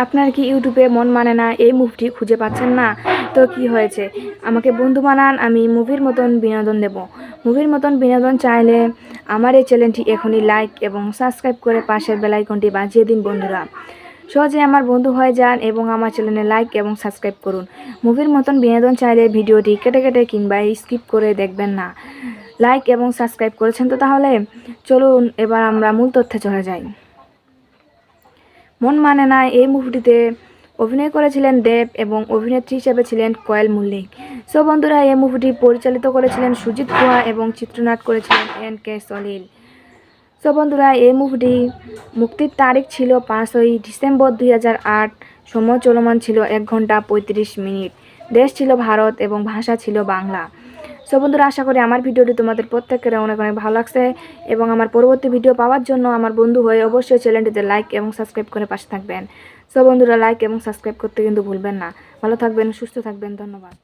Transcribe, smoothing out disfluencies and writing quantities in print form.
আপনার কি ইউটিউবে মন মানে না, এই মুভিটি খুঁজে পাচ্ছেন না? তো কি হয়েছে, আমাকে বন্ধু বানান, আমি মুভির মতন বিনোদন দেব। মুভির মতন বিনোদন চাইলে আমার এই চ্যানেলটি এখনই লাইক এবং সাবস্ক্রাইব করে পাশের বেল আইকনটি বাজিয়ে দিন বন্ধুরা। সহজে আমার বন্ধু হয়ে যান এবং আমার চ্যানেলে লাইক এবং সাবস্ক্রাইব করুন। মুভির মতন বিনোদন চাইলে ভিডিওটি কেটে কেটে কিংবা স্কিপ করে দেখবেন না। লাইক এবং সাবস্ক্রাইব করেছেন তো? তাহলে চলুন এবার আমরা মূল তথ্যে চলে যাই। মন মানে না এই মুভিটিতে অভিনয় করেছিলেন দেব এবং অভিনেত্রী হিসেবে ছিলেন কোয়েল মল্লিক। সো বন্ধুরা, এই মুভিটি পরিচালিত করেছিলেন সুজিত গুহা এবং চিত্রনাট্য করেছিলেন এন.কে সলিল। সো বন্ধুরা, এই মুভিটি মুক্তির তারিখ ছিল 5ই ডিসেম্বর 2008। সময় চলমান ছিল 1 ঘন্টা 35 মিনিট। দেশ ছিল ভারত এবং ভাষা ছিল বাংলা। সো বন্ধুরা, আশা করি আমার ভিডিওটি তোমাদের প্রত্যেকের অনেক অনেক ভালো লাগছে এবং আমার পরবর্তী ভিডিও পাওয়ার জন্য আমার বন্ধু হয়ে অবশ্যই চ্যানেলটিতে লাইক এবং সাবস্ক্রাইব করে পাশে থাকবেন। সো বন্ধুরা, লাইক এবং সাবস্ক্রাইব করতে কিন্তু ভুলবেন না। ভালো থাকবেন, সুস্থ থাকবেন, ধন্যবাদ।